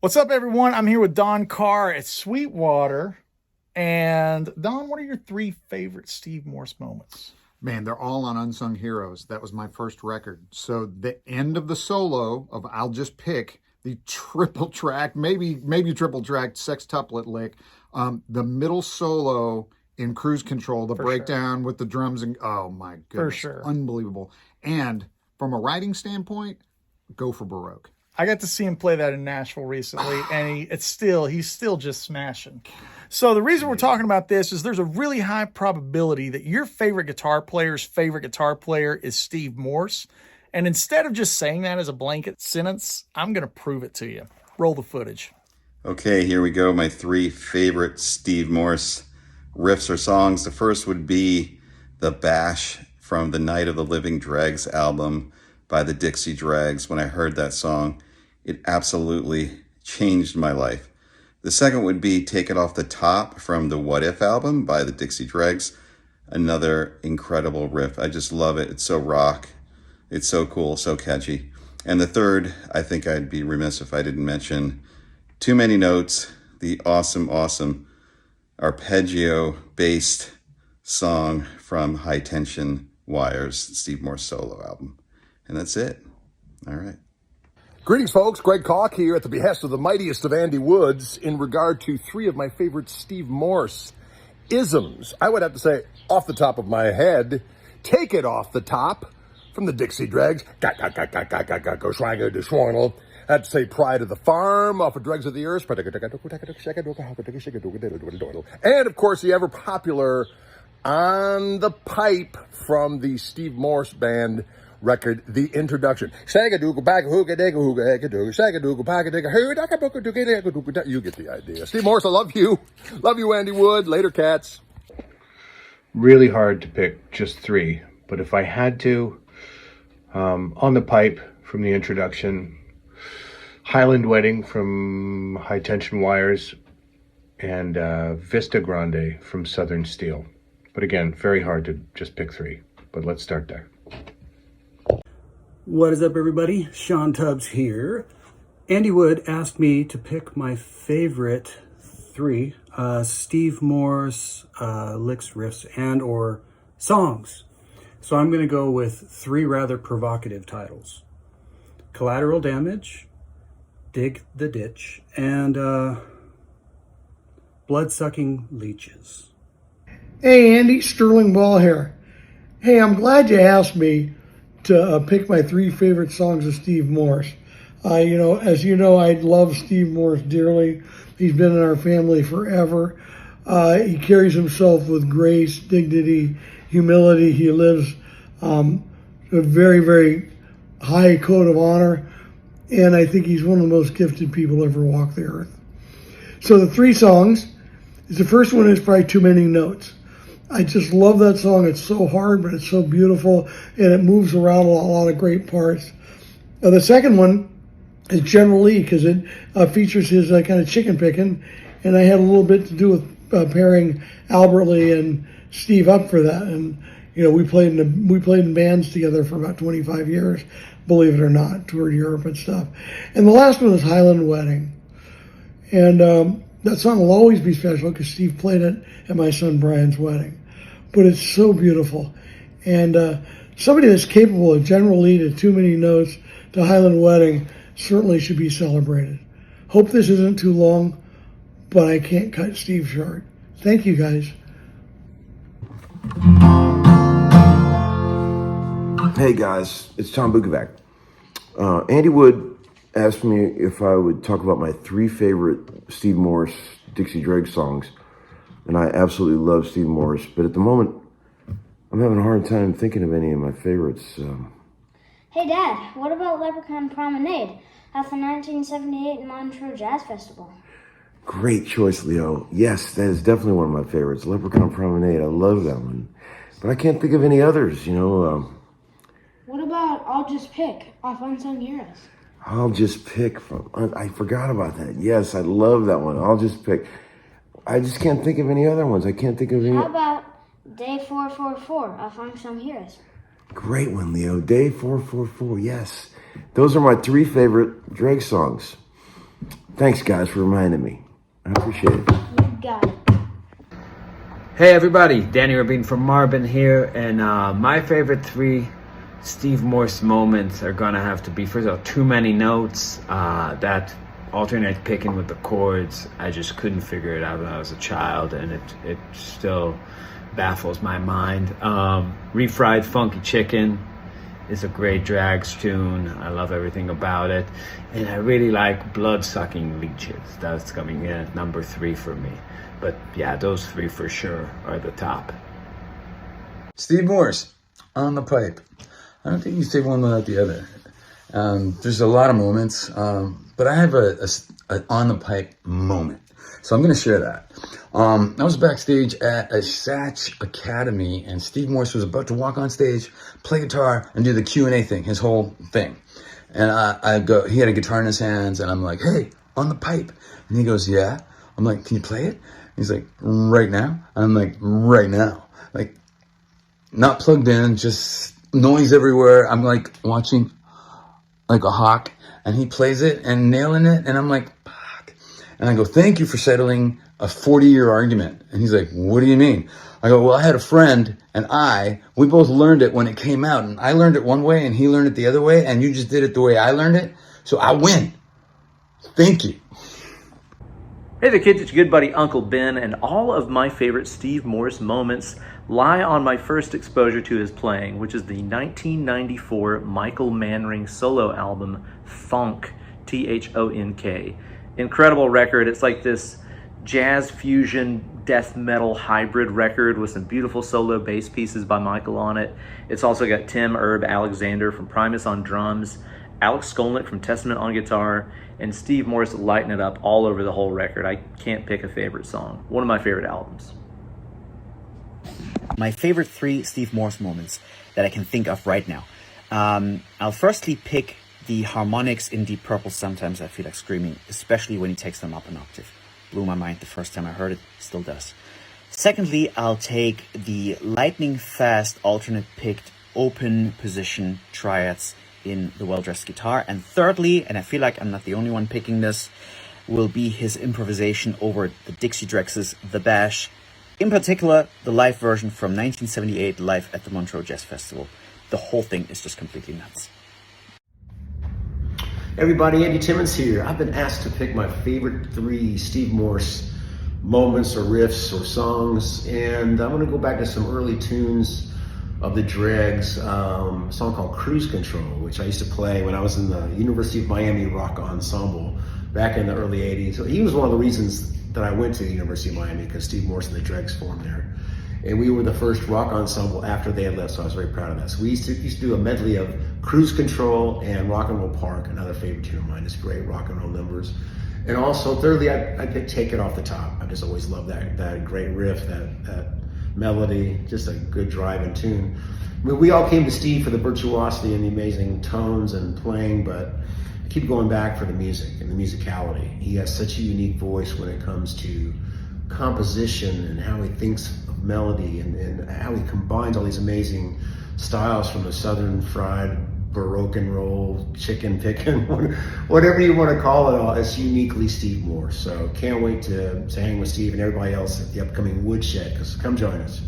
What's up, everyone? I'm here with Don Carr at Sweetwater. And Don, what are your three favorite Steve Morse moments? Man, they're all on Unsung Heroes. That was my first record. So the end of the solo of I'll Just Pick, the triple track, maybe triple track sextuplet lick, the middle solo in Cruise Control, the For breakdown with the drums, and oh my For goodness, sure. unbelievable. And from a writing standpoint, go for Baroque. I got to see him play that in Nashville recently, and he's still just smashing. So the reason we're talking about this is there's a really high probability that your favorite guitar player's favorite guitar player is Steve Morse. And instead of just saying that as a blanket sentence, I'm going to prove it to you. Roll the footage. Okay, here we go. My three favorite Steve Morse riffs or songs. The first would be The Bash from the Night of the Living Dregs album by the Dixie Dregs. When I heard that song, it absolutely changed my life. The second would be Take It Off the Top from the What If album by the Dixie Dregs. Another incredible riff. I just love it. It's so rock. It's so cool, so catchy. And the third, I think I'd be remiss if I didn't mention Too Many Notes, the awesome arpeggio-based song from High Tension Wires, Steve Morse solo album. And that's it. All right. Greetings, folks. Greg Koch here at the behest of the mightiest of Andy Woods in regard to three of my favorite Steve Morse isms. I would have to say, off the top of my head, Take It Off the Top from the Dixie Dregs. Go schwanger de schwarnel. I'd say Pride of the Farm off of Dregs of the Earth. And, of course, the ever-popular On the Pipe from the Steve Morse Band record, The Introduction. You get the idea. Steve Morse, I love you. Love you, Andy Wood. Later, cats. Really hard to pick just three, but if I had to, On the Pipe from The Introduction, Highland Wedding from High Tension Wires, and Vista Grande from Southern Steel. But again, very hard to just pick three, but let's start there. What is up, everybody? Sean Tubbs here. Andy Wood asked me to pick my favorite three Steve Morse licks, riffs, and or songs. So I'm going to go with three rather provocative titles. Collateral Damage, Dig the Ditch, and Blood-Sucking Leeches. Hey Andy, Sterling Ball here. Hey, I'm glad you asked me to pick my three favorite songs of Steve Morse. As you know, I love Steve Morse dearly. He's been in our family forever. He carries himself with grace, dignity, humility. He lives a very, very high code of honor. And I think he's one of the most gifted people ever walk the earth. So the three songs, the first one is probably Too Many Notes. I just love that song. It's so hard, but it's so beautiful, and it moves around a lot of great parts. The second one is General Lee, because it features his kind of chicken picking, and I had a little bit to do with pairing Albert Lee and Steve up for that. And we played in bands together for about 25 years, believe it or not, toured Europe and stuff. And the last one is Highland Wedding, and that song will always be special because Steve played it at my son Brian's wedding. But it's so beautiful. And somebody that's capable of General Lee to Too Many Notes to Highland Wedding certainly should be celebrated. Hope this isn't too long, but I can't cut Steve short. Thank you, guys. Hey guys, it's Tom Bukovac. Andy Wood asked me if I would talk about my three favorite Steve Morse Dixie Dregs songs, and I absolutely love Steve Morse, but at the moment, I'm having a hard time thinking of any of my favorites. Hey Dad, what about Leprechaun Promenade at the 1978 Montreux Jazz Festival? Great choice, Leo. Yes, that is definitely one of my favorites. Leprechaun Promenade, I love that one. But I can't think of any others, What about I'll Just Pick off Unsung Heroes? I'll Just Pick from, I forgot about that. Yes, I love that one. I'll Just Pick. I just can't think of any other ones. I can't think of any. How about Day 444 off Unsung Heroes? Great one, Leo. Day 444, yes. Those are my three favorite Drake songs. Thanks, guys, for reminding me. I appreciate it. You got it. Hey everybody, Danny Rabin from Marvin here, and my favorite 3 Steve Morse moments are gonna have to be, first of all, too many notes, that alternate picking with the chords. I just couldn't figure it out when I was a child, and it still baffles my mind. Refried Funky Chicken is a great drags tune. I love everything about it. And I really like Blood-Sucking Leeches. That's coming in at number 3 for me. But yeah, those 3 for sure are the top. Steve Morse, On the Pipe. I don't think you say one without the other. There's a lot of moments, but I have a On the Pipe moment. So I'm going to share that. I was backstage at a Satch Academy, and Steve Morse was about to walk on stage, play guitar, and do the Q&A thing, his whole thing. And I go, he had a guitar in his hands, and I'm like, hey, On the Pipe. And he goes, yeah. I'm like, can you play it? He's like, right now? And I'm like, right now. Like, not plugged in, just noise everywhere. I'm like watching like a hawk, and he plays it and nailing it, and I'm like, fuck. And I go, thank you for settling a 40-year argument. And he's like, what do you mean? I go, well, I had a friend and we both learned it when it came out, and I learned it one way and he learned it the other way, and you just did it the way I learned it, so I win. Thank you. Hey there kids, it's your good buddy Uncle Ben, and all of my favorite Steve Morse moments lie on my first exposure to his playing, which is the 1994 Michael Manring solo album, Thonk, T-H-O-N-K. Incredible record. It's like this jazz fusion death metal hybrid record with some beautiful solo bass pieces by Michael on it. It's also got Tim Herb Alexander from Primus on drums, Alex Skolnick from Testament on guitar, and Steve Morse lighting it up all over the whole record. I can't pick a favorite song. One of my favorite albums. My favorite 3 Steve Morse moments that I can think of right now. I'll firstly pick the harmonics in Deep Purple, Sometimes I Feel Like Screaming, especially when he takes them up an octave. Blew my mind the first time I heard it, still does. Secondly, I'll take the lightning fast alternate picked open position triads in The Well-Dressed Guitar. And thirdly, and I feel like I'm not the only one picking this, will be his improvisation over the Dixie Dregs' The Bash. In particular, the live version from 1978 live at the Montreux Jazz Festival. The whole thing is just completely nuts. Everybody, Andy Timmons here. I've been asked to pick my favorite 3 Steve Morse moments or riffs or songs, and I'm going to go back to some early tunes of the Dregs, a song called Cruise Control, which I used to play when I was in the University of Miami Rock Ensemble back in the early 80s. So he was one of the reasons that I went to the University of Miami, because Steve Morse and the Dregs formed there. And we were the first rock ensemble after they had left, so I was very proud of that. So we used to do a medley of Cruise Control and Rock and Roll Park, another favorite tune of mine. It's great rock and roll numbers. And also, thirdly, I picked Take It Off the Top. I just always loved that great riff, that melody, just a good driving tune. I mean, we all came to Steve for the virtuosity and the amazing tones and playing, but I keep going back for the music and the musicality. He has such a unique voice when it comes to composition and how he thinks of melody and how he combines all these amazing styles from the Southern fried Baroque and roll, chicken picking, whatever you want to call it all. It's uniquely Steve Morse. So can't wait to hang with Steve and everybody else at the upcoming Woodshed, because come join us.